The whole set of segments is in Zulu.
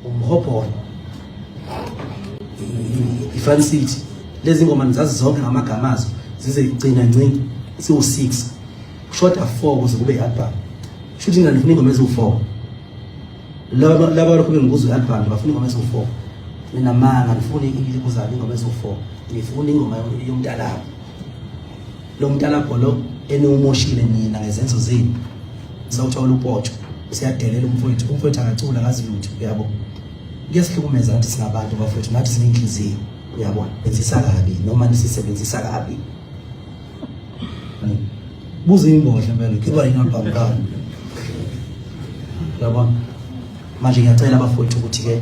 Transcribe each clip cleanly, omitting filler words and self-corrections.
umhobholo, iFun City. Lezi ngoma nizazi zonke ngamagama azo zize igcina ncini siwu6 kushoda 4 kuze kube i-album. Shuthi ngani ngifuna ingoma eziwu4 laba lokho bengibuza i-album bafuna ingoma eziwu4 mina manga ngifuna ikuzala ingoma eziwu4 ngifuna ingoma yomntalabo lo mntalabo lo enomoshile nina ngezenzo zenu sizawuthola upotsho siyadelela umfowethu akacula akazi lutho uyabo kuyasihlukumeza nathi singabantu bafowethu nathi sinenhliziyo uyabona benzisa kabi noma nisisebenzisa kabi buza imbodla phela kiba inalbum kani uyabona manje ngiyacela abafowethu ukuthi ke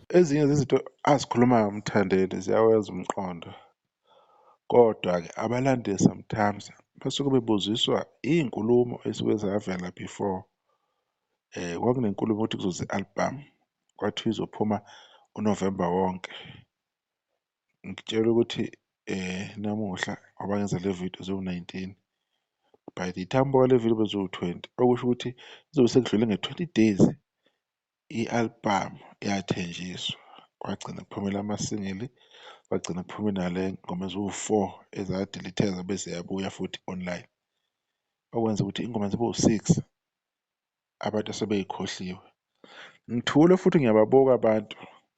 ezinye zezinto azikhuluma uMthandeni ziyawenza umqondo, kodwa-ke abalandeli sometimes basuke bebuziswa iy'nkulumo esuke zavela before. Kwakunenkulumo ukuthi kuzoze i-album kwathiwa izophuma uNovemba wonke. Ngitshela ukuthi namuhla abayenza le video ziwu-19 by the time le video beziwu-20 okusho ukuthi izobe sekudlule nge-20 days i-album yathenjiswa, kwagcina kuphumela amasingili, kwagcina kuphume nale ngoma eziwu4 ezadilitheka bese yabuya futhi online, okwenza ukuthi ingoma zibe6 abantu asebeyikhohliwe. Ngithule futhi ngiyababuka abantu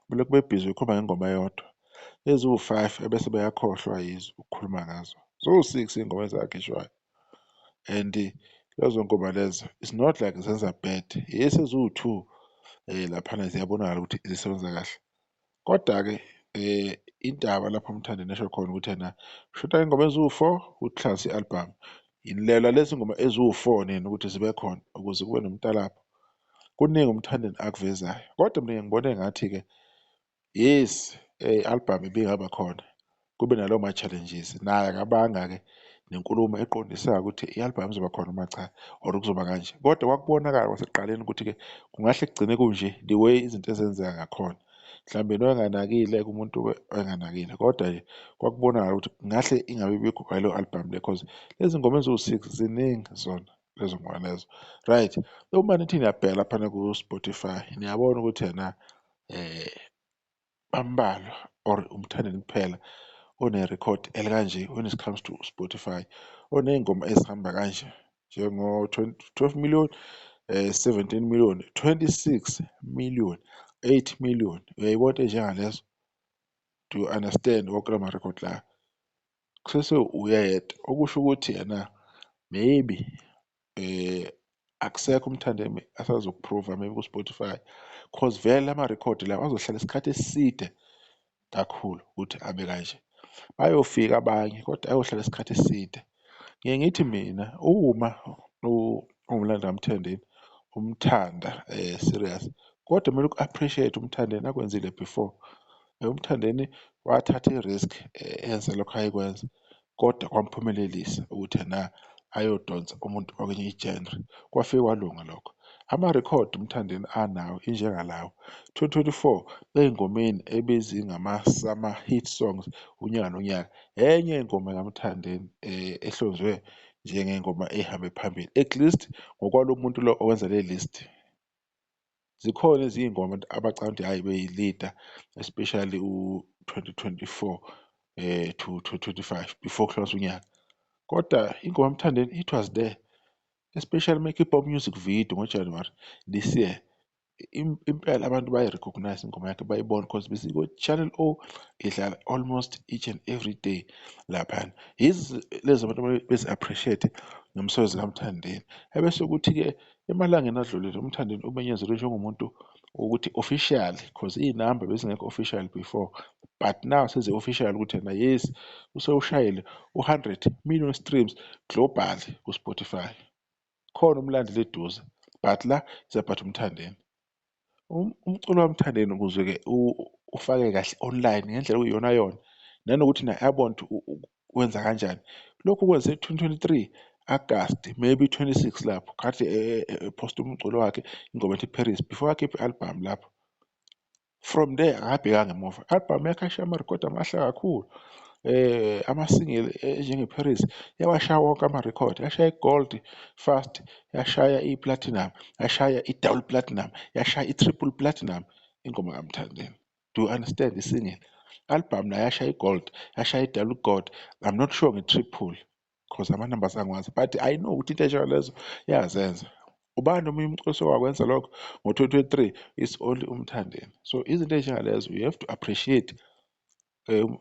belokhu bebhizi bekhuluma ngengoma eyodwa, eziwu5 ebese beyakhohlwa yizo ukukhuluma ngazo. Ziwu6 iy'ngoma ezakhishwayo and lezo ngoma lezo it's not like zenza bad, yes eziwu2 laphana ziyabonakala ukuthi zisebenza kahle, kodwa-ke indaba lapho uMthandeni esho khona ukuthi yena shuta ingoma eziwu4 ukuthi hlanza i-album, yinilela lezi ngoma eziwu4 nina ukuthi zibe khona ukuze kube nomntalapho. Kuningi uMthandeni akuvezayo, kodwa mina ngibone engathi-ke yes i-album ibingaba khona kube nalawo ma-challenges naye akabanga-ke nenkulumo eqondisayo ukuthi i-album izoba khona uma cha or kuzoba kanje, kodwa kwakubonakala kwasekuqaleni ukuthi-ke kungahle kugcine kunje the way izinto ezenzeka ngakhona. Mhlawumbe nowenganakile kumuntu owenganakile, kodwa nje kwakubonakala ukuthi kungahle ingabe bikho kwaleyo album le cause lezi ngoma eziwu6 ziningi zona lezo ngoma lezo, right? Uma nithi niyabheka laphana ku-Spotify niyabona ukuthi yena bambalwa or uMthandeni kuphela one-record elikanje when it comes to Spotify, oney'ngoma ezihamba kanje njengo-12 million, 17 million, 26 million, 8 million. Uyayibona enjengalezo? Do you understand wonke la ma-record la? Kusese uyedwa, okusho ukuthi yena maybe akusekho uMthandeni asazokuprova maybe ku-Spotify cause vele ama-record lawa azohlala isikhathi eside kakhulu ukuthi abe kanje. Bayofika abanye kodwa ayohlala isikhathi eside. Ngiye ngithi mina uma ungumlando kaMthandeni umthanda serious, kodwa kumele uku-appreciate uMthandeni akwenzile before. uMthandeni wathatha i-risk enza lokho ayekwenza, kodwa kwamphumelelisa ukuthi yena ayodonsa umuntu okwenye i-genre, kwafike kwalunga lokho. Ama-record uMthandeni anawo injengalawo 2024 ey'ngomeni ebezingama-summer hit songs unyaka nonyaka, enye ingoma kaMthandeni ehlonzwe njengengoma ehambe phambili, at least ngokwalo muntu lo owenza le list. Zikhona ezinye iy'ngoma abacabanga ukuthi hhayi beyi-leader, especially u-2024 to 2025 before kuhlongozwe unyaka, kodwa ingoma kaMthandeni it was there, especially uma-Hip Hop Music Video ngoJanuwari this year. Impela abantu bayi-recognize ingoma yakhe bayibona because besiko-Channel O idlala almost each and every day laphana. Yizo lezo abantu bezi-appreciate nomsebenzi kaMthandeni. Ebese kuthi-ke emalangeni adlulile uMthandeni umenyezelwe njengomuntu ukuthi official cause iy'namba bezingekho official before, but now sezi-official ukuthi yena yes usewushayile 100 million streams globally ku-Spotify. Khona umlandeli eduze, but la is about uMthandeni. Umculo kaMthandeni ukuze-ke ufake kahle online ngendlela okuyiyonayona, nanokuthi naye abone ukuthi wenza kanjani. Lokhu kwenze 2023 August maybe 26 lapho kade ephosta umculo wakhe ingoma ethi Paris before akhiphe i-album lapho. From there akabhekanga emuva, i-album yakhe ashiya ama-record amahle kakhulu. ama-single njenge-Paris yawashaya wonke ama-record, yashaya i-gold fast, yashaya i-platinum, yashaya i-double platinum, yashaya i-triple platinum ingoma kaMthandeni. Do you understand? I-single album nayo yashaya i-gold, yashaya i-double gold. I'm not sure nge-triple because ama-numbers angiwazi, but I know ukuthi into enjengalezo yazenza. Ubani omunye umculi osowakwenza lokho ngo-2023? It's only uMthandeni. So izinto enjengalezo you have to appreciate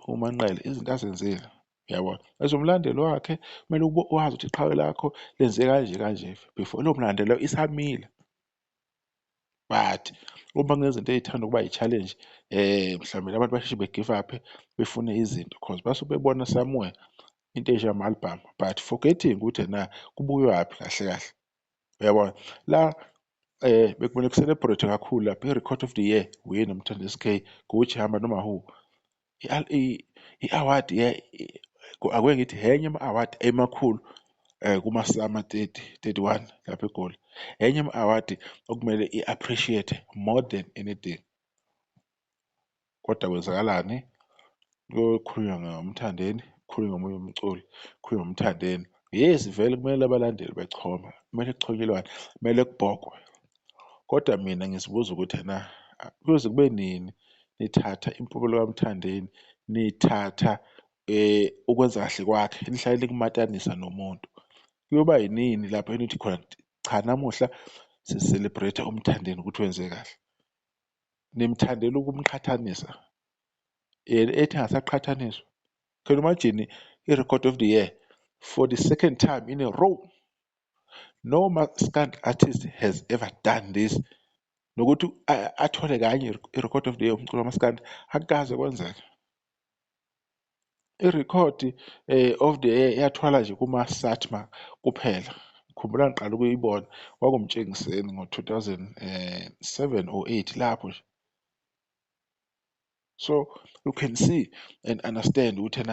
uManqele izinto azenzile, uyabona. As umlandeli wakhe kumele wazi ukuthi iqhawe lakho lenze kanje kanje before lo mlandelo isamile. But uma kunezinto ey'thanda ukuba i-challenge, mhlawumbe abantu basheshe be-give up befune izinto because basuke bebona somewhere into ey'njengama-album, but forgetting ukuthi na kubuyaphi kahle kahle, uyabona. La bekumele ku-celebrate kakhulu lapha i-record of the year wina Mthandisi K, Gucci hamba noma who. I-award ake ngithi enye ama-award emakhulu kuma-Sama 31 lapha eGoli. Enye ama-award okumele i-appreciate more than anything. Kodwa kwenzakalani? Kuyokhulunywa ngoMthandeni, kukhulunywe ngomunye umculi, kukhulunywe ngoMthandeni. Yes, vele kumele abalandeli bechoma, kumele kuchonyelwane, kumele kubhokwe. Kodwa mina ngisibuza ukuthi kuyoze kube nini nithatha impumulo kaMthandeni nithatha ukwenza kahle kwakhe nihlale likumatanisa nomuntu? Kuyoba yinini lapho enithi khona cha namuhla si-celebrate uMthandeni ukuthi wenze kahle, nimthandela ukumqhathanisa ethi angasaqhathaniswa. Can you imagine i-record of the year for the second time in a row? No Maskandi artist has ever done this. Nokuthi athole kanye i-record of the year umculo kaMaskandi akukaze kwenzeka. I-record of the year yathwala nje kuma-Satma kuphela. Ngikhumbula ngiqala ukuyibona kwakuMtshengiseni ngo-2007 or 8 lapho nje. So you can see and understand ukuthi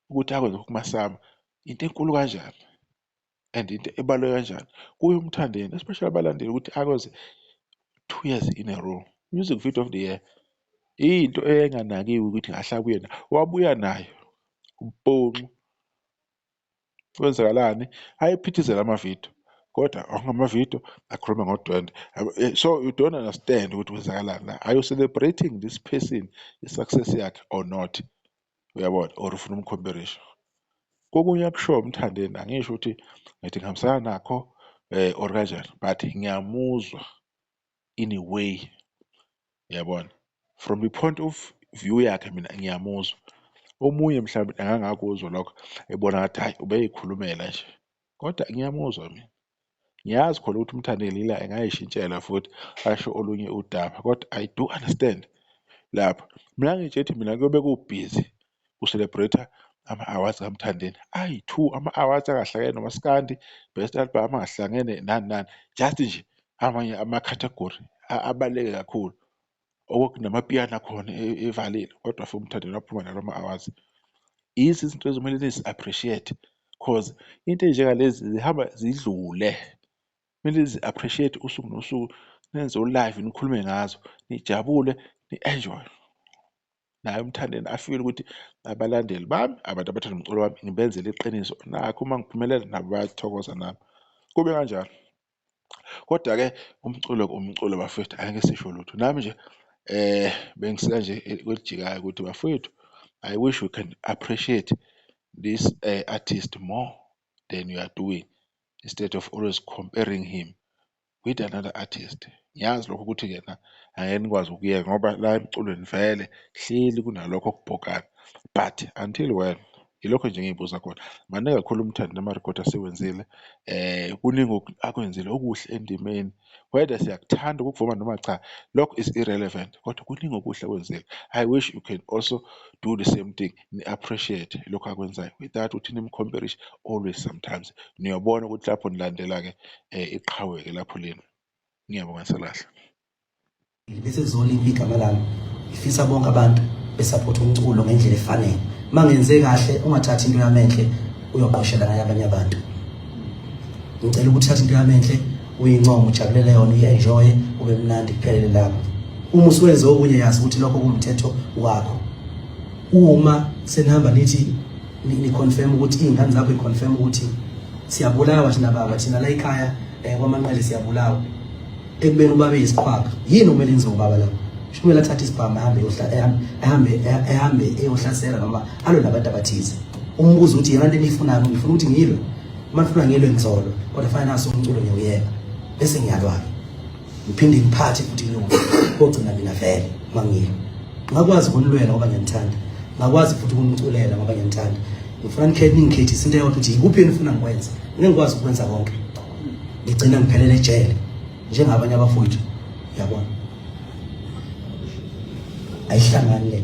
ukuthi akwenze kumasama into enkulu kanjani and into ebaluleke kanjani kuye uMthandeni, especially abalandeli ukuthi akwenze 2 years in a row. Music video of the year into enganakiwe ukuthi ngahle kuyena wabuya nayo umbonqo. Kwenzakalani? Ayiphithizela amavidiyo kodwa angamavidiyo akhuluma ngodwendwe. So you don't understand ukuthi kwenzakalani la. Are you celebrating this person i-success yakhe or not? Uyabona, or ufuna umkhomperisha? Kokunye akushoyo uMthandeni angisho ukuthi ngithi ngihambisana nakho or kanjani, but ngiyamuzwa in a way, uyabona. From the point of view yakhe mina ngiyamuzwa. Omunye mhlawumbe angangakuzwa lokho ebona ngathi hayi ubeyikhulumela nje, kodwa ngiyamuzwa mina. Ngiyazi khona ukuthi uMthandeni la engayishintshela futhi asho olunye udaba, kodwa I do understand lapho. Mina ngitshethi mina kuyobe kubhizi ku-celebrate ama-awards kaMthandeni. Ayi-2 ama-awards angahlangene noMaskandi, best album angahlangene nani nani, just nje amanye ama-category abaluleke kakhulu okunamapiyano akhona evalile, kodwa for uMthandeni waphuma nalo ma-awards. Yizo izinto ezimele nizi-appreciate cause into ey'njengalezi zihamba zidlule. Kumele zi-appreciate usuku nosuku, nenze u-live nikhulume ngazo, nijabule, ni-enjoy. Naye uMthandeni afile ukuthi abalandeli bami, abantu abathanda umculo wami ngibenzele iqiniso. Nakho uma ngiphumelela nabo bayathokoza nabo. Kube kanjalo. Kodwa-ke umculo bafowethu angeke sisho lutho. Nami nje bengisika nje kwelijikayo ukuthi bafowethu, I wish we can appreciate this artist more than you are doing instead of always comparing him with another artist. Ngiyazi lokho ukuthi angeke nikwazi ukuyeka ngoba la emculweni vele hleli kunalokho okubhokana, but until when? Yilokho nje engiyibuza khona. Maningi kakhulu uMthandeni ama-record asewenzile, kuningi akwenzile okuhle endimeni, whether siyakuthanda ukukuvuma noma cha, lokho is irrelevant, kodwa kuningi okuhle akwenzile. I wish you can also do the same thing, ni-appreciate lokho akwenzayo without ukuthi nimkhomperishe always. Sometimes niyobona ukuthi lapho nilandela-ke iqhawe-ke lapho lena. Ngiyabonga Salahle. Bese kuzolimpa igama lami. Ngifisa bonke abantu besupport umculo ngendlela efanele. Mangenze kahle ungathathi into yami enhle uyoqoshela naye abanye abantu. Ngicela ukuthi uthathe into yami enhle uyincoma, ujabulele yona, uyenjoy, ube mnandi kuphelele lapho. Uma usuwenze okunye yazi ukuthi lokho kumthetho wakho. Uma senihamba nithi ni confirm ukuthi ingane zakho iconfirm ukuthi siyabulawa thina baba thina la ekhaya kwamanqele siyabulawa ekubeni ubabe isiqhwaga yini kumele enze ubaba lapho shumela athathe isibhamu ehambe eyohlasela noma alo nabantu abathize umbuzo ukuthi yena into enifunani ngifuna ukuthi ngilwe uma ngifuna ngilwe ngizolo kodwa fanele naso umculo ngiyuyeka bese ngiyalwa ngiphinde ngiphathe futhi ngiyogcina mina vele mangilwe ngakwazi ukunilwela ngoba ngiyanthanda ngakwazi futhi ukungiculela ngoba ngiyanthanda ngifuna ngikhethe into eyodwa ukuthi ikuphi enifuna ngikwenze ngengikwazi ukwenza konke ngigcina ngiphelele ejele njengabanye abafowethu yabona ayihlangani le